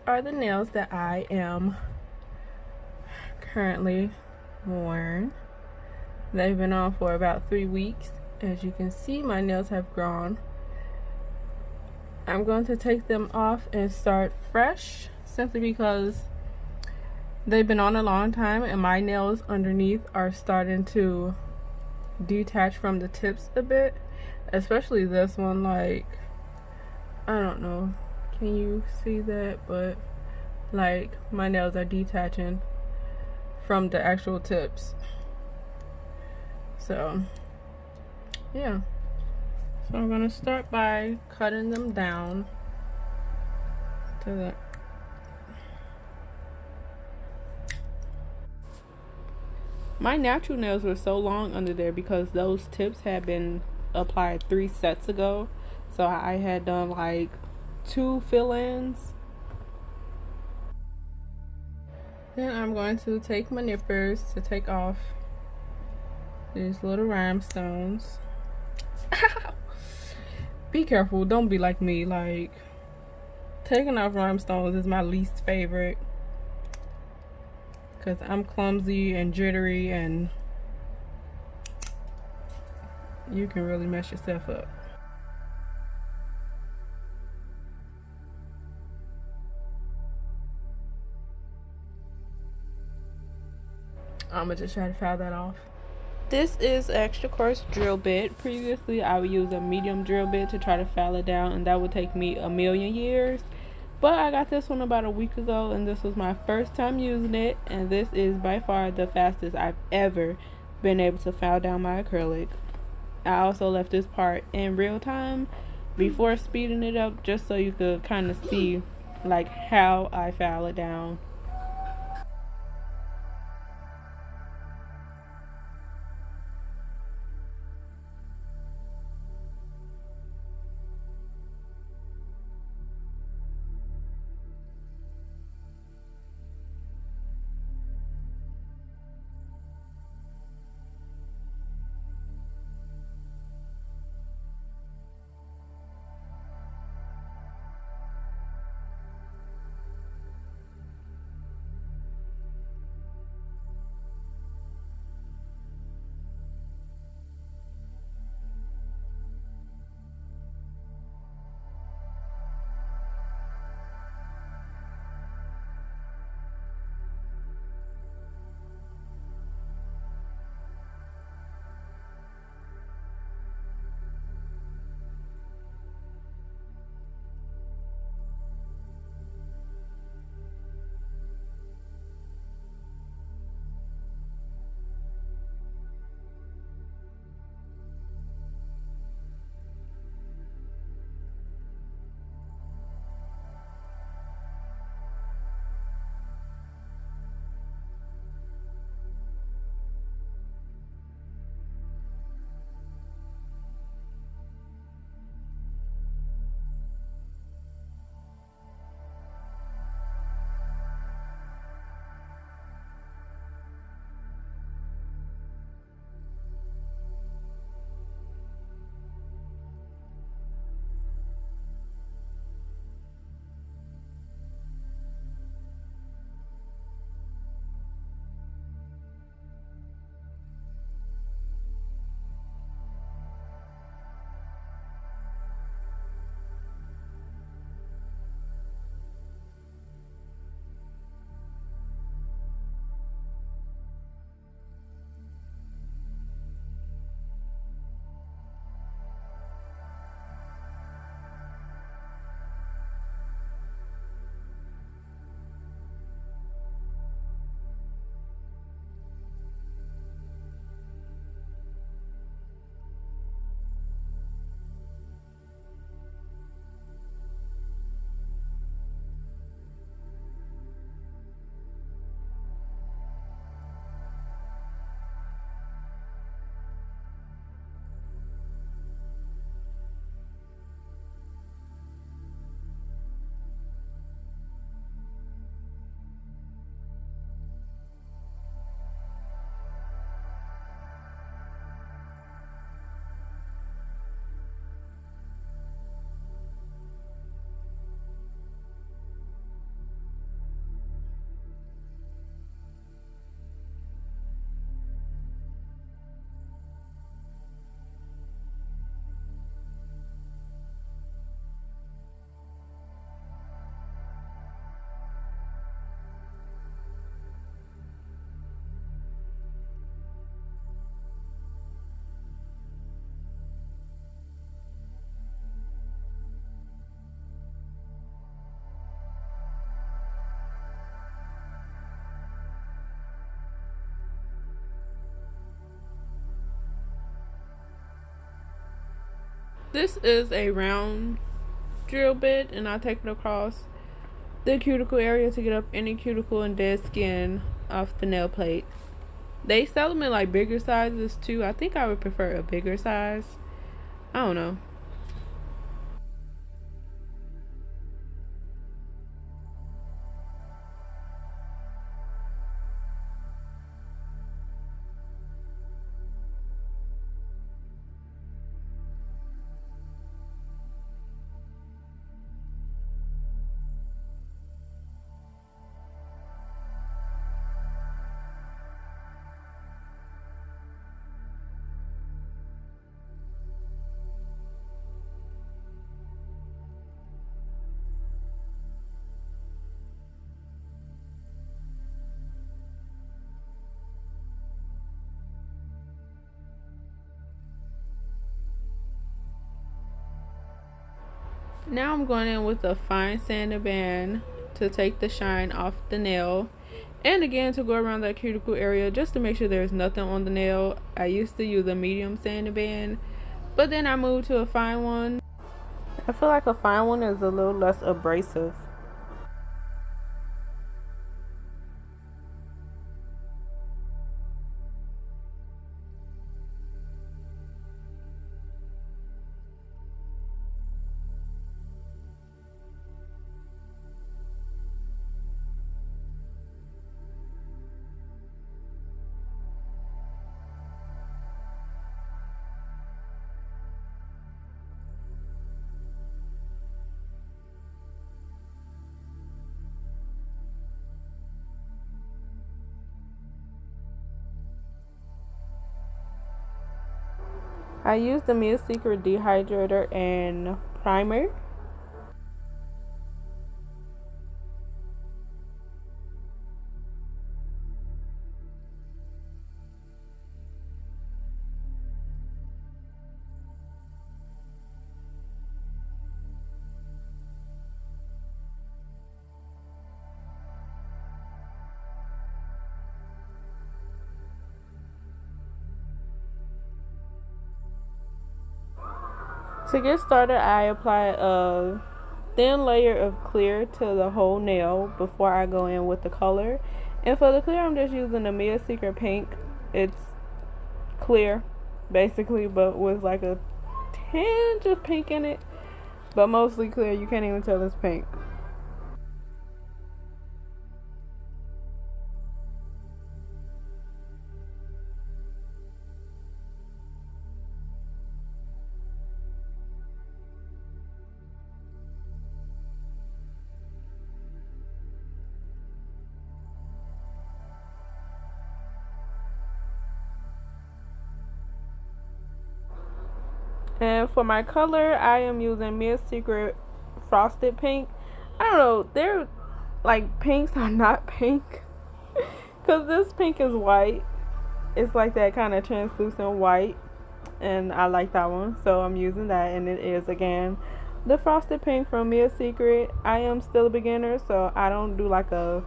are the nails that I am currently wearing. They've been on for about 3 weeks. As you can see, my nails have grown. I'm going to take them off and start fresh, simply because they've been on a long time and my nails underneath are starting to detach from the tips a bit, especially this one. Like, I don't know, can you see that? But like, my nails are detaching from the actual tips. So yeah, so I'm gonna start by cutting them down to the my natural nails were so long under there because those tips had been applied 3 sets ago. So I had done like 2 fill-ins. Then I'm going to take my nippers to take off these little rhinestones. Be careful, don't be like me. Like, taking off rhinestones is my least favorite because I'm clumsy and jittery and you can really mess yourself up. I'm gonna just try to file that off. This is extra coarse drill bit. Previously, I would use a medium drill bit to try to file it down, and that would take me a million years. But I got this one about a week ago, and this was my first time using it, and this is by far the fastest I've ever been able to file down my acrylic. I also left this part in real time before speeding it up, just so you could kind of see like how I file it down. This is a round drill bit, and I take it across the cuticle area to get up any cuticle and dead skin off the nail plate. They sell them in like bigger sizes too. I think I would prefer a bigger size. I don't know. Now I'm going in with a fine sander band to take the shine off the nail. And again, to go around that cuticle area just to make sure there's nothing on the nail. I used to use a medium sanding band, but then I moved to a fine one. I feel like a fine one is a little less abrasive. I used the Mia Secret dehydrator and primer. To get started, I apply a thin layer of clear to the whole nail before I go in with the color. And for the clear, I'm just using the Mia Secret pink. It's clear, basically, but with like a tinge of pink in it, but mostly clear. You can't even tell it's pink. And for my color, I am using Mia Secret Frosted Pink. I don't know, they're like pinks are not pink. Because this pink is white. It's like that kind of translucent white. And I like that one. So I'm using that. And it is, again, the Frosted Pink from Mia Secret. I am still a beginner, so I don't do like a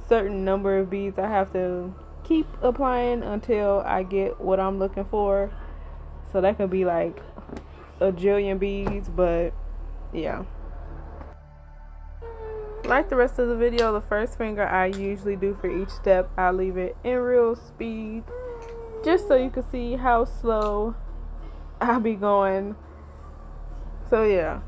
certain number of beads. I have to keep applying until I get what I'm looking for. So that could be like a jillion beads, but yeah. Like the rest of the video, the first finger I usually do for each step, I leave it in real speed just so you can see how slow I'll be going. So yeah.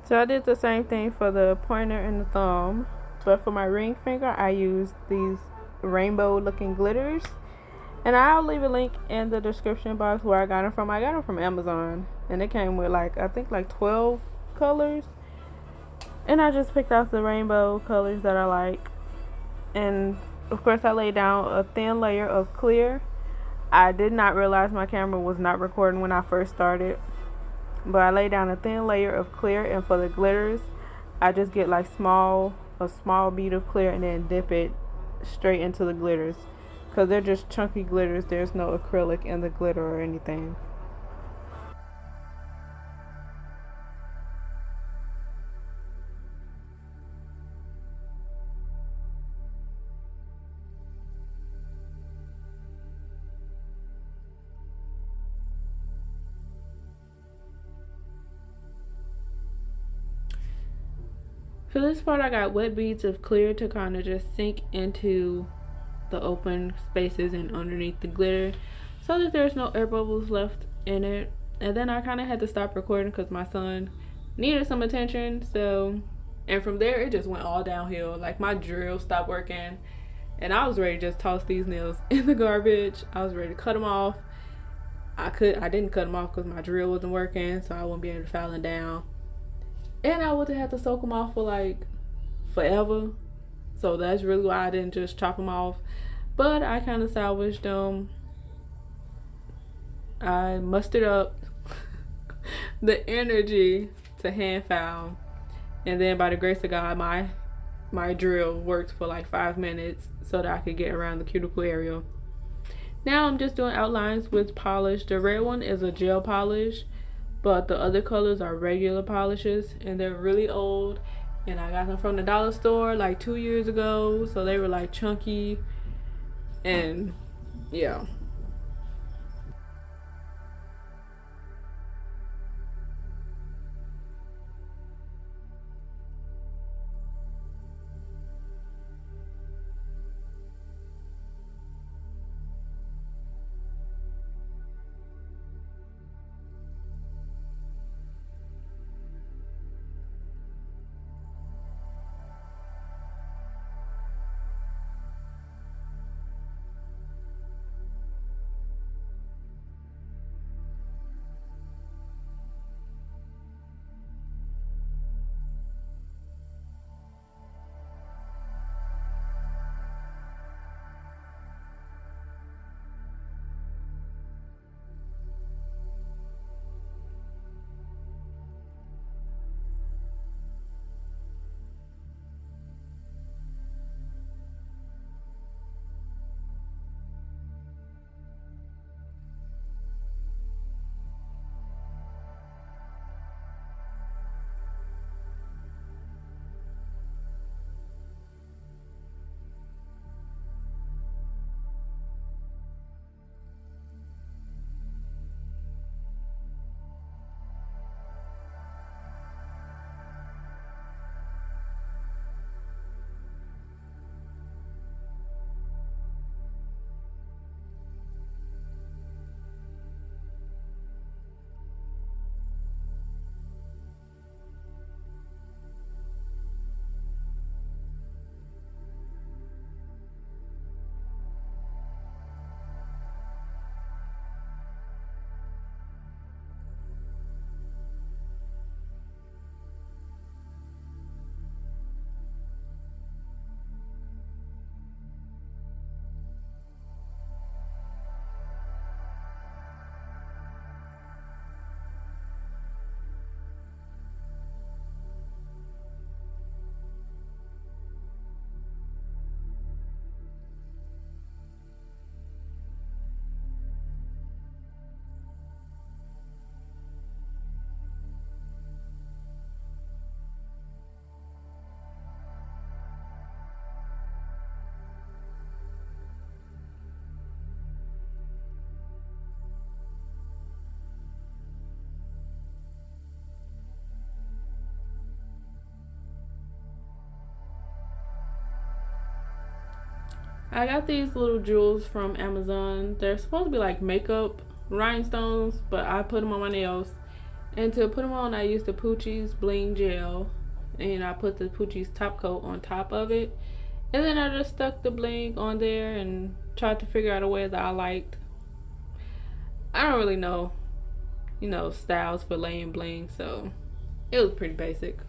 So I did the same thing for the pointer and the thumb, but for my ring finger I used these rainbow looking glitters, and I'll leave a link in the description box where I got them from. I got them from Amazon, and it came with like, I think like 12 colors, and I just picked out the rainbow colors that I like. And of course I laid down a thin layer of clear. I did not realize my camera was not recording when I first started, but I lay down a thin layer of clear, and for the glitters I just get like a small bead of clear and then dip it straight into the glitters, because they're just chunky glitters. There's no acrylic in the glitter or anything. For this part I got wet beads of clear to kind of just sink into the open spaces and underneath the glitter so that there's no air bubbles left in it. And then I kind of had to stop recording because my son needed some attention. So, and from there it just went all downhill. Like my drill stopped working and I was ready to just toss these nails in the garbage. I was ready to cut them off. I didn't cut them off because my drill wasn't working, so I wouldn't be able to file them down. And I would have had to soak them off for like forever. So that's really why I didn't just chop them off. But I kind of salvaged them. I mustered up the energy to hand file. And then by the grace of God, my drill worked for like 5 minutes so that I could get around the cuticle area. Now I'm just doing outlines with polish. The red one is a gel polish, but the other colors are regular polishes, and they're really old, and I got them from the dollar store like 2 years ago, so they were like chunky, and yeah. I got these little jewels from Amazon. They're supposed to be like makeup rhinestones, but I put them on my nails And to put them on, I used the Poochiez Bling gel, and I put the Poochiez top coat on top of it. And then I just stuck the bling on there and tried to figure out a way that I liked. I don't really know, styles for laying bling, so it was pretty basic.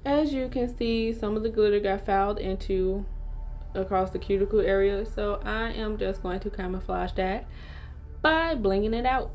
As you can see, some of the glitter got fouled into across the cuticle area, so I am just going to camouflage that by blinging it out.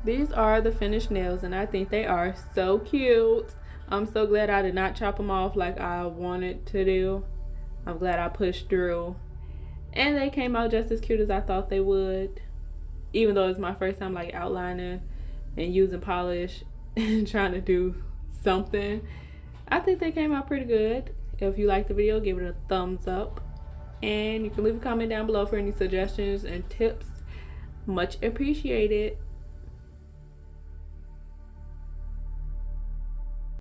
These are the finished nails, and I think they are so cute. I'm so glad I did not chop them off like I wanted to do. I'm glad I pushed through. And they came out just as cute as I thought they would. Even though it's my first time like outlining and using polish and trying to do something, I think they came out pretty good. If you liked the video, give it a thumbs up. And you can leave a comment down below for any suggestions and tips. Much appreciated.